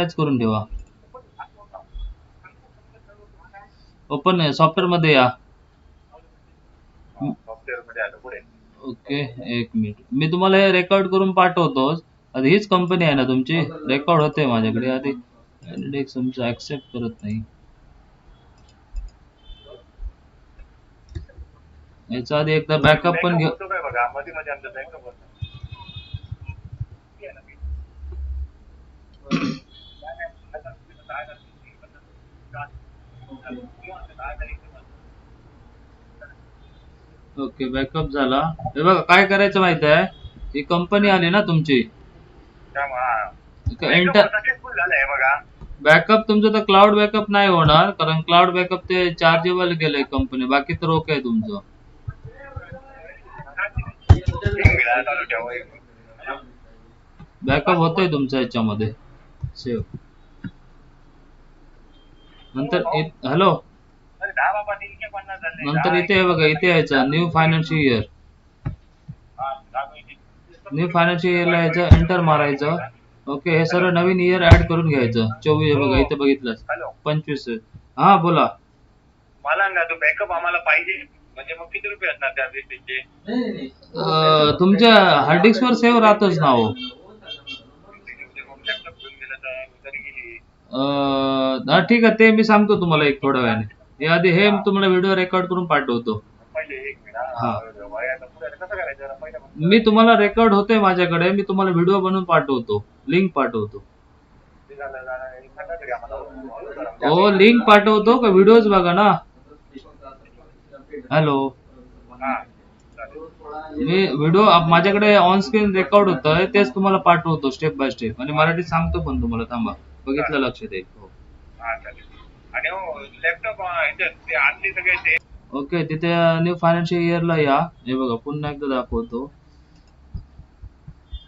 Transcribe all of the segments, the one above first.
करून ठेवा. Open software मध्ये या. ओके, एक मिनिट. मी तुम्हाला हे रेकॉर्ड करून पाठवतोच. आता हीच कंपनी आहे ना तुमची? रेकॉर्ड होते माझ्याकडे. आधी इंडेक्स तुमचं ऍक्सेप्ट करत नाही. याचा आधी एकदा बॅकअप पण घेऊ. ओके, बॅकअप झाला. हे बघा काय करायचं माहिती आहे, ही कंपनी आली ना तुमची, एंटर बॅकअप तुमचं तर क्लाउड बॅकअप नाही होणार, कारण क्लाउड बॅकअप ते चार्जेबल गेलंय कंपनी. बाकी तर ओके आहे तुमचं. बॅकअप होतोय तुमच्या याच्यामध्ये सेव्ह. नंतर हॅलो, नंतर इथे बघा, इथे यायचं new financial year. New financial इयरला यायचं, एंटर मारायचं. ओके, हे सर्व नवीन इयर ऍड करून घ्यायचं. 24 बघा इथे बघितलं, 25. हा बोला. मला तू बॅकअप आम्हाला पाहिजे, म्हणजे मग किती रुपये असणार त्या दिवशीचे? तुमच्या हार्ड डिस्क वर सेव्ह राहतच ना हो. हा ठीक आहे, ते मी सांगतो तुम्हाला एक थोड्या वेळाने. हे आधी हे तुम्हाला व्हिडिओ रेकॉर्ड करून पाठवतो. मी तुम्हाला रेकॉर्ड होते माझ्याकडे, मी तुम्हाला व्हिडिओ बनवून पाठवतो, लिंक पाठवतो. हो, लिंक पाठवतो का व्हिडिओज बघा ना. हॅलो, मी व्हिडिओ माझ्याकडे ऑन स्क्रीन रेकॉर्ड होतंय, तेच तुम्हाला पाठवतो स्टेप बाय स्टेप, आणि मराठीत सांगतो पण तुम्हाला. थांबा, बघितलं लक्षात येईल. ओके, तिथे न्यू फायनान्शियल इयरला या. हे बघा पुन्हा एकदा दाखवतो.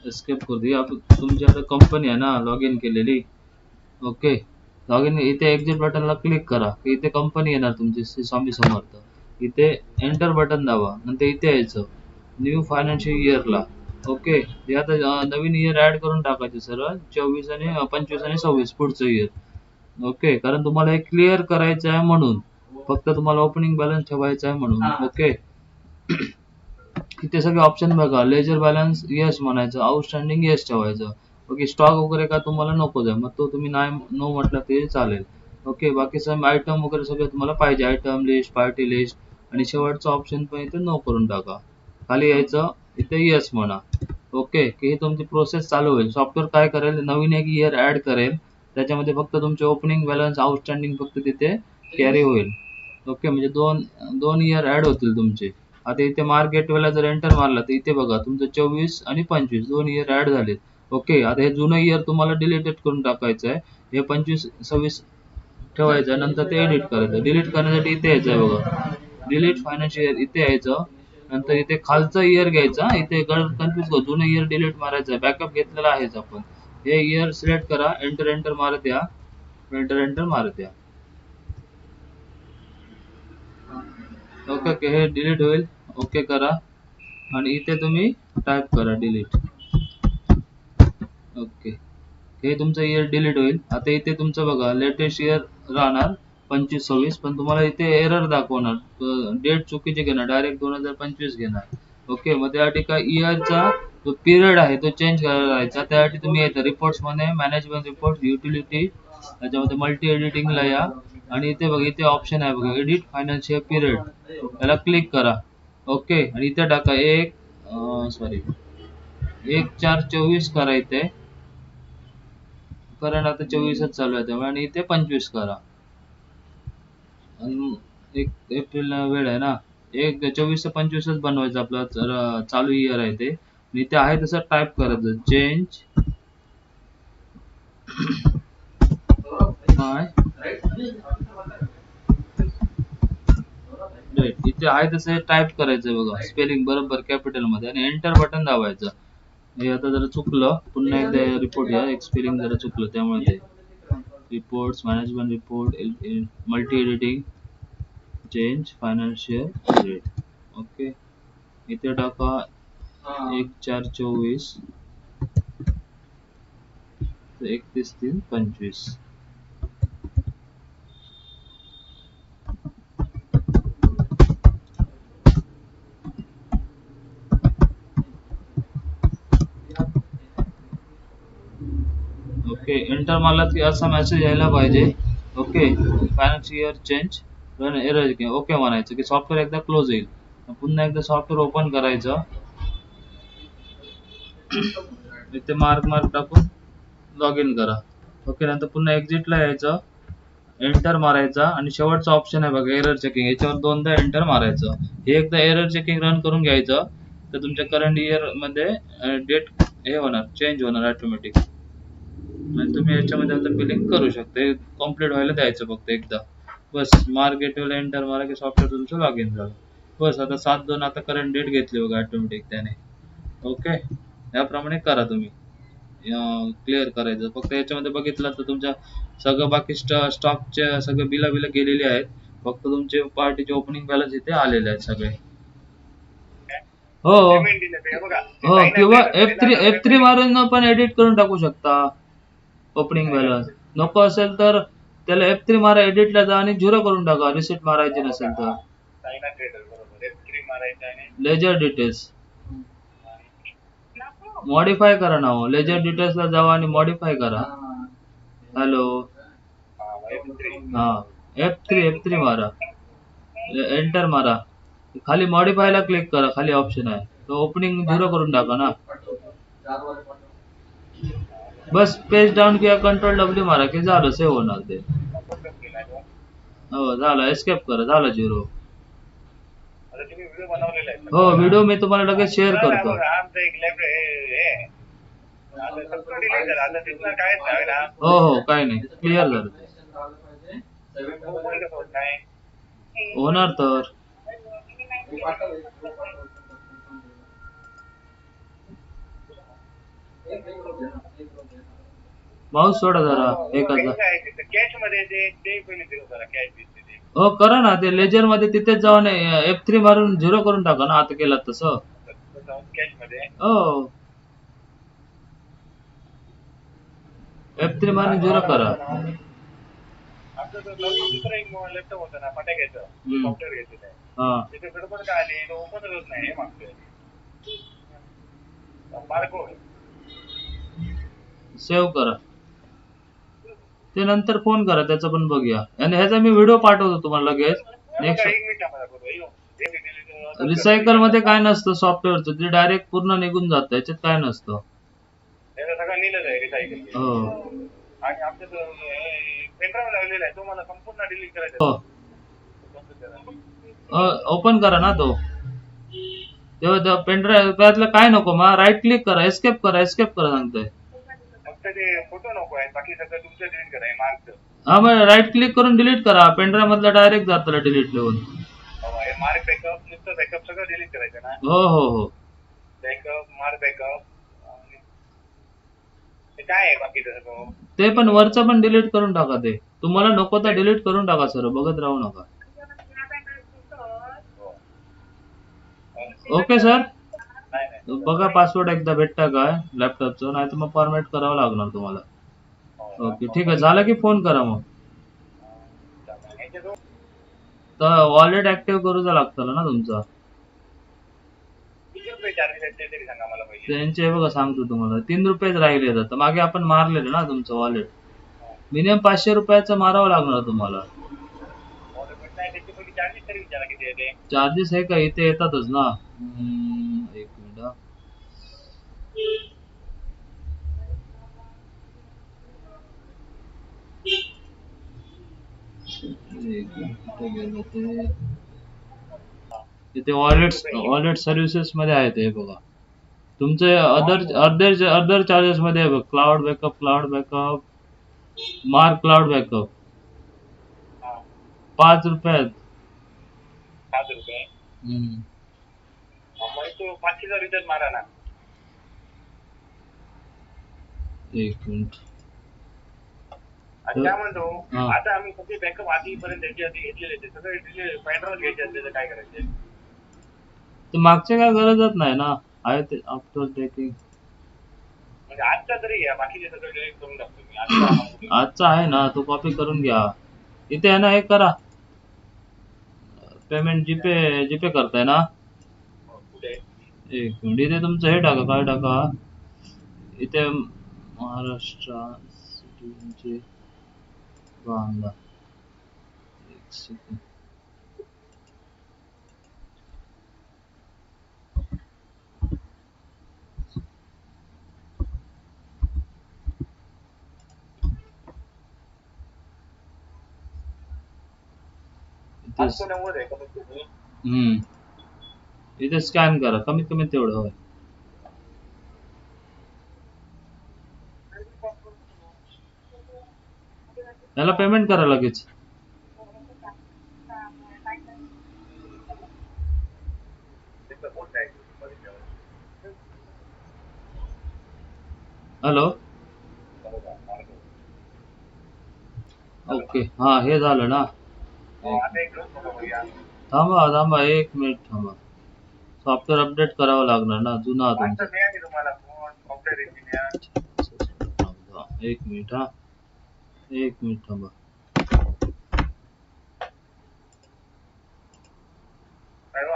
एस्केप करू. तुमच्याकडे कंपनी आहे ना लॉग इन केलेली. Okay, log in. इथे एक्झिट बटनला क्लिक करा. इथे कंपनी येणार तुमची, स्वामी समर्थ. इथे एंटर बटन दाबा. नंतर इथे यायचं न्यू फायनान्शियल इयरला. ओके, हे आता नवीन इयर ऍड करून टाकायचे सरळ. 24 आणि 25 आणि 26 पुढचं इयर. ओके, कारण तुम्हाला हे क्लिअर करायचं आहे म्हणून, फक्त तुम्हाला ओपनिंग बॅलन्स ठेवायचा आहे म्हणून. ओके, इथे सगळे ऑप्शन बघा. लेजर बॅलन्स येस म्हणायचं, आउटस्टँडिंग येस ठेवायचं. ओके, स्टॉक वगैरे का तुम्हाला नको आहे, मग तो तुम्ही नाही नो म्हटलं तरी चालेल. ओके, बाकी सम आयटम वगैरे सगळं तुम्हाला पाहिजे, आयटम लिस्ट, पार्टी लिस्ट, आणि शेवटचं ऑप्शन पण इथे नो करून टाका. खाली यायचं, इथे येस म्हणा. ओके, की ही तुमची प्रोसेस चालू होईल. सॉफ्टवेअर काय करेल, नवीन एक इयर ऍड करेल, त्याच्यामध्ये फक्त तुमचे ओपनिंग बॅलन्स, आउटस्टँडिंग फक्त तिथे कॅरी होईल. ओके, म्हणजे दोन इयर ऍड होतील तुमचे. आता इथे मार्केट वेळेला जर एंटर मारला तर इथे बघा तुमचं 24 आणि 25 दोन इयर ऍड झालेत. ओके, आता हे जुनं इयर तुम्हाला डिलीटेड करून टाकायचं आहे. हे 25, 26 ठेवायचं आहे. नंतर ते एडिट करायचं. डिलीट करण्यासाठी इथे यायचं आहे बघा, डिलीट फायनान्शियल इयर, इथे यायचं. नंतर इथे खालचा इयर घ्यायचा. इथे कन्फ्युज जुनं इयर डिलीट मारायचं आहे, बॅकअप घेतलेला आहेच आपण. हे इयर सिलेक्ट करा, एंटर एंटर मारत या, एंटर एंटर मारत या. ओके, हे डिलीट होईल. ओके करा, आणि इथे तुम्ही टाईप करा डिलीट. ओके, हे तुमचं इयर डिलीट होईल. आता इथे तुमचं बघा लेटेस्ट इयर राहणार 25, 26, पण तुम्हाला इथे एरर दाखवणार, डेट चुकीची घेणार, डायरेक्ट 2025 घेणार. ओके, मग त्या ठिकाणी इयरचा जो पिरियड आहे तो चेंज करायचा. त्यासाठी तुम्ही येतं रिपोर्ट्स मध्ये, मॅनेजमेंट रिपोर्ट, युटिलिटी, त्याच्यामध्ये मल्टी एडिटिंगला या, आणि इथे बघा इथे ऑप्शन आहे बघा, एडिट फायनान्शियल पिरियड, त्याला क्लिक करा. ओके, आणि इथे टाका 1/4/24 करा इथे, कारण आता 24च चालू आहे त्यामुळे, आणि इथे 25 करा. 1 एप्रिलला वेळ आहे ना, 24 ते 25च बनवायचं आपलं चालू इयर आहे ते. इथे आहे तसं टाईप करायचं, चेंज इथे आहे तसं टाईप करायचं बघा, स्पेलिंग बरोबर कॅपिटल मध्ये, आणि एंटर बटन दाबायचं. हे आता जरा चुकलं, पुन्हा एकदा रिपोर्ट घ्या, एक स्पेलिंग जरा चुकलं त्यामुळे. ते reports, management report, multi editing, change financial rate. Okay, इथे टाका 1/4/24. 31/3/25. ओके, एंटर मारलात की असा मेसेज यायला पाहिजे. Okay, financial year change run error okay म्हणायचं की सॉफ्टवेअर एकदा क्लोज येईल. पुन्हा एकदा सॉफ्टवेअर ओपन करायचं. इथे मार्क टाकून लॉग इन करा. ओके, नंतर पुन्हा एक्झिटला यायचं, एंटर मारायचा आणि शेवटचा ऑप्शन आहे बघा एरर चेकिंग, याच्यावर दोनदा एंटर मारायचं. हे एकदा एरर चेकिंग रन करून घ्यायचं तर तुमच्या करंट इयर मध्ये डेट हे होणार, चेंज होणार ऑटोमॅटिक आणि तुम्ही याच्यामध्ये आता बिलिंग करू शकता. हे कम्प्लीट व्हायला द्यायचं फक्त एकदा. बस मार्क गेटवेला एंटर मारा की सॉफ्टवेअर तुमचं लॉग इन झालं. बस आता 7/2 आता करंट डेट घेतली बघा ऑटोमॅटिक त्याने. ओके, याप्रमाणे करा तुम्ही. क्लिअर करायचं. फक्त याच्यामध्ये बघितलं तर तुमच्या सगळं बाकी स्टॉकचे सगळे बिला गेलेली आहेत. फक्त तुमचे पार्टीचे ओपनिंग बॅलन्स इथे आलेले आहेत सगळे. हो पेमेंट दिलं ते बघा. हो, किंवा F3 मारून पण एडिट करून टाकू शकता ओपनिंग बॅलन्स. नको असेल तर त्याला F3 मारा, एडिटला जा आणि 0 करून टाका, रिसेट मारायची नसेल तर. चायना ट्रेडर बरोबर F3 मारायचं आणि लेजर डिटेल्स मॉडीफाय करा ना हो. लेजर डिटेल्सला जावा आणि मॉडीफाय करा. हॅलो, F3 हा, F3 मारा, एंटर मारा, खाली मॉडीफायला क्लिक करा, खाली ऑप्शन आहे तो ओपनिंग 0 करून टाका ना. बस पेज डाऊन किंवा कंट्रोल W मारा की झालं, सेव्ह होणार ते. हो झालं, एस्केप करा, झालं 0. आता तुम्ही व्हिडिओ बनवलेला आहे. हो, व्हिडिओ मी तुम्हाला लगेच शेअर करतो. आमचं एक लेफ्ट हे आता सगळं डिलीट झालं. आता तिथलं कायच नाही ना. हो हो, काय नाही, क्लिअर झालं ते. नाही होणार तर. माऊस सोडा जरा एकाचा. कॅश मध्ये ते पहिले दिलं जरा कॅश दिसते. हो करा ना, ते लेजर मध्ये तिथेच जाऊन F3 मारून 0 करून टाका ना, आता केलं तसं. कॅश मध्ये हो, F3 मारून 0 करा. आपलं नवीन दुसरं एक लॅपटॉप होतं ना फटाक्याचं, सॉफ्टवेअर घेतलेलं आहे. हा, तिथे गडबड काय आली, तो ओपन होत नाही मागतोय. बारकोड सेव्ह करा, ते नंतर फोन करा, त्याचं पण बघूया. आणि ह्याचा मी व्हिडिओ पाठवतो तुम्हाला लगेच. नेक्स्ट रिसायकल मध्ये काय नसतं सॉफ्टवेअरचं, ते डायरेक्ट पूर्ण निघून जातं, याच्यात काय नसतं. सगळं लिहिलं आहे रिसायकल. हो आणि आमचं पेनड्राईव्ह लागलेला आहे, तो मला संपूर्ण डिलीट करायचा. हो, ओपन करा ना तो. तेव्हा पेनड्राईव्ह त्यातलं काय नको, मग राईट क्लिक करा, एस्केप करा सांगतोय. फक्त ते फोटो नको आहे, बाकी सगळं तुमचं डिलीट करा मार्कचं. हा, मग राईट क्लिक करून डिलीट करा, पेनड्राईव्ह मधला डायरेक्ट जातं डिलीट लिहून. मार्क बॅकअप, नुसतं बॅकअप सगळं डिलीट करायचं ना. हो हो हो, बॅकअप, मार्क बॅकअप, काय आहे बाकीचं सगळं. ते पण वरचं पण डिलीट करून टाका. ते तुम्हाला नको तर डिलीट करून टाका सर, बघत राहू नका. ओके सर, बघा पासवर्ड एकदा भेटता काय लॅपटॉपचं, नाही तर मग फॉर्मॅट करावं लागणार तुम्हाला. ओके ठीक आहे, झालं की फोन करा मग. तर वॉलेट ऍक्टिव्ह करूचा लागतं ना तुमचा. त्यांचे बघा सांगतो तुम्हाला, 3 रुपयेच राहिले तर मागे आपण मारलेलं ना तुमचं वॉलेट. मिनिमम 500 रुपयाचं मारावं लागणार तुम्हाला. चार्जेस आहे का, इथे येतातच ना. एक मिनिट, इथे वॉलेट सर्व्हिसेस मध्ये आहे ते बघा. तुमचे अदर चार्जेस मध्ये आहे बघ, cloud backup, mark cloud backup 5 रुपयात. 5 रुपये. तो 500चा रिचार्ज मारा ना. एक मिनिट, काय म्हणतो, आता आम्ही सगळे बॅकअप आधीपर्यंत घेतलेले ते सगळे पेनड्राईव्ह घ्यायचे असले तर काय करायचे. तर मागचे काय गरजच नाही ना, आहे ते आफ्टर टेकिंग. म्हणजे आजचा तरी घ्या, बाकीचे सगळं डिलीट करून टाकतो मी आजचा. आजचा आहे ना, तो कॉपी करून घ्या. इथे आहे ना, हे करा पेमेंट. जीपे जीपे करताय ना? कुठे एक मिनिट, इथे तुमचं हे टाका, काय टाका इथे, महाराष्ट्र सिटीचे बांधा. एक सेकंड. इथे 890 आहे कमीत कमी. इथे स्कॅन करा, कमीत कमी तेवढं होय. याला पेमेंट करा लगेच. त्याचं कोण आहे? हॅलो. ओके, हा हे झालं ना. आता एक लोक बघूया. थांबा थांबा, एक मिनिट थांबा. सॉफ्टवेअर अपडेट करावं लागणार ना, जुना आता तुमचं. मिळाली तुम्हाला फोन सॉफ्टवेअर इंजिनियर. एक मिनिट हा, एक मिनिट थांबा.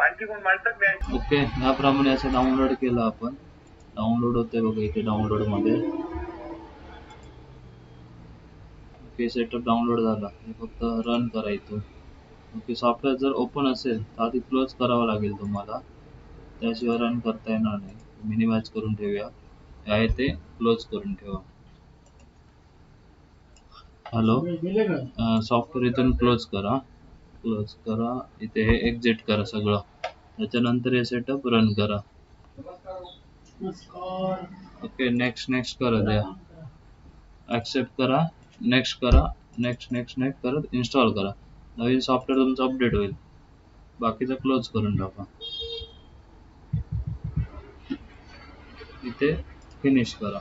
आणखी कोण माणसं मिळाली? ओके, याप्रमाणे असं डाउनलोड केलं आपण. डाउनलोड होते बघा इथे, डाउनलोड मध्ये. ओके, सेटअप डाउनलोड झाला. हे फक्त रन करायचं. ओके, सॉफ्टवेअर जर ओपन असेल तर आधी क्लोज करावं लागेल तुम्हाला, त्याशिवाय रन करता येणार नाही. मिनिमाइज करून ठेवूया, हे आहे ते क्लोज करून ठेवा. हॅलो. सॉफ्टवेअर इथून क्लोज करा, क्लोज करा. इथे हे एक्झिट करा सगळं. त्याच्यानंतर हे सेटअप रन करा. ओके, नेक्स्ट नेक्स्ट करा द्या. ॲक्सेप्ट करा, नेक्स्ट करा, नेक्स्ट नेक्स्ट नेक्स्ट करत इन्स्टॉल करा. नवीन सॉफ्टवेअर तुमचं अपडेट होईल. बाकीचं क्लोज करून टाका. इथे फिनिश करा.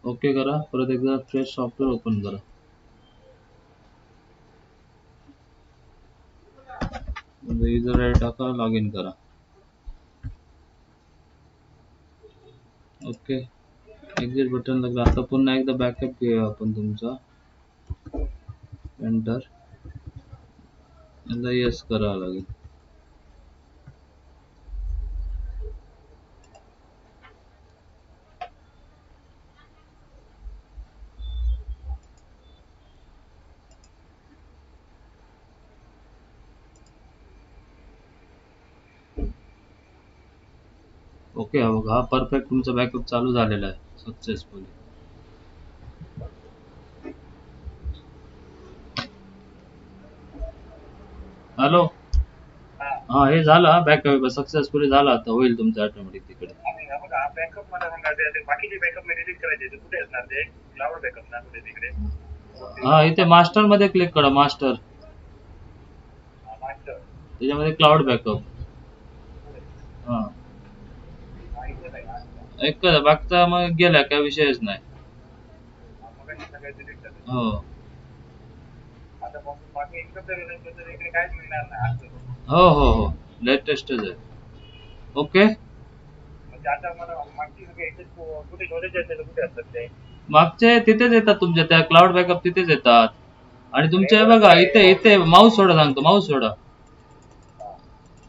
ओके करा. परत एकदा फ्रेश सॉफ्टवेअर ओपन करा. युजर आय डी टाका, लॉग इन करा. ओके, एक्झिट बटन लागला. आता पुन्हा एकदा बॅकअप घेऊया आपण तुमचा. एंटर. याला येस करावं लागेल. ओके, हा बघा, हा परफेक्ट तुमचा बॅकअप चालू झालेला आहे सक्सेसफुली. हॅलो. हा, हे झालं बॅकअप सक्सेसफुली झाला. आता होईल तुमचं ऑटोमॅटिक तिकडे. बघा बॅकअप मला सांगा, ते बाकीचे बॅकअप मी डिलीट करायचे कुठे असणार? ते क्लाउड बॅकअप ना कुठे तिकडे? हा, इथे मास्टर मध्ये क्लिक करा. मास्टर, मास्टर त्याच्यामध्ये क्लाउड बॅकअप. हा, एक बाकीचा मग गेला, काय विषयच नाही. हो आता बाकी इन्कम इकडे काहीच मिळणार नाही. हो हो हो, लेटेस्टच आहे. ओके, म्हणजे आता मला मागची सगळे कुठे शोधायचे असते तर कुठे असतात ते? मागचे तिथेच येतात तुमच्या, त्या क्लाउड बॅकअप तिथेच येतात. आणि तुमचे बघा इथे इथे माऊस सोडा सांगतो, माऊस सोडा.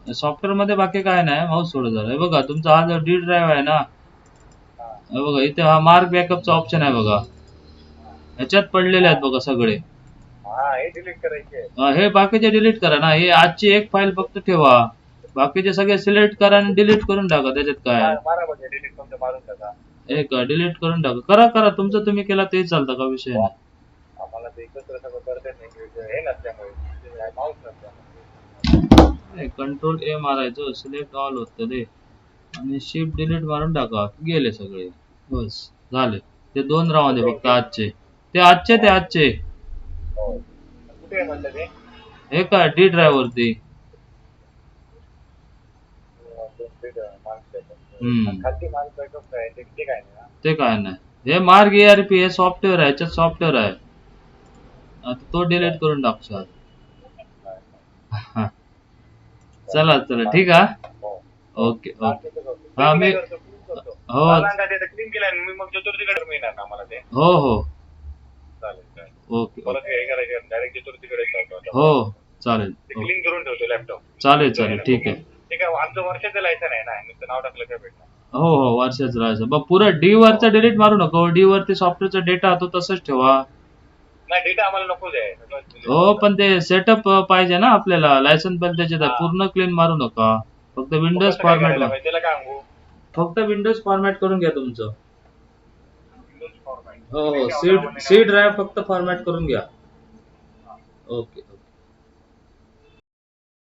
सॉफ्टवेअर मध्ये बाकी काय नाही, माऊस सोडा झालं. हे बघा तुमचा हा जो डी ड्राईव्ह आहे ना, हे बघा इथे हा मार्क बॅकअपचा ऑप्शन आहे बघा. ह्याच्यात पडलेले आहेत बघा सगळे. हे डिलीट करायचे. हे बाकीचे डिलीट करा ना. हे आजची एक फाईल फक्त ठेवा, बाकीचे सगळे सिलेक्ट करा आणि डिलीट करून टाका. त्याच्यात काय आहे, मारा म्हणजे डिलीट तुमचं मारून टाका. एक डिलीट करून टाका. करा करा, तुमचं तुम्ही केला तेच चालतं, का विषय नाही. आम्हाला ते एकत्र सगळं करता नाही, हे नसल्यामुळे, माऊस नसल्यामुळे. कंट्रोल ए मारायचं, सिलेक्ट ऑल होतं ते, आणि शिफ्ट डिलीट मारून टाका. गेले सगळे, बस झाले. ते 2 राहू दे फक्त आजचे. ते आजचे कुठे म्हणलं ते? हे काय डी ड्राईव्ह वरती. खालती मार्क बॅकअप काय ते काय नाही. ते काय नाही. हे मार्ग ERP हे सॉफ्टवेअर आहे, याच्यात सॉफ्टवेअर आहे. आता तो डिलीट करून टाकशाल. चला चला ठीक आहे. हो. Okay okay. तसं करतो. हा मी मी काय करतो, क्लीन करतो. हो मला सांगा ते क्लीन केलं आणि मी मग चतुर्थीकडे मिळणार ना आम्हाला ते. हो हो चालेल चालेल. ओके परत ओके हे करायचं डायरेक्ट चतुर्थीकडे जातो आता. हो चालेल ते ओके क्लीन करून ठेवतो लॅपटॉप. चालेल चालेल ठीक आहे. ते काय आमचं वर्षाचं लायसन आहे ना, नुसतं नाव टाकलं काय भेटणार. हो हो वर्षाच राहायचं बघ पुरं डी वरचा डिलीट मारू नको. डी वरती सॉफ्टवेअरचा डेटा तो तसंच ठेवा. नाही डेटा आम्हाला नकोच आहे. सगळं delete हो करून पण ते सेटअप पाहिजे ना आपल्याला. लायसन पण त्याच्यात आहे. हा. पूर्ण क्लीन मारू नका. फक्त मग विंडोज कसं काय फॉर्मॅट करायला पाहिजे त्याला काय सांगू? फक्त विंडोज फॉर्मॅट करून घ्या तुमचं. Windows format. हो हो सी ड्राईव्ह फक्त फॉर्मॅट करून घ्या. ओके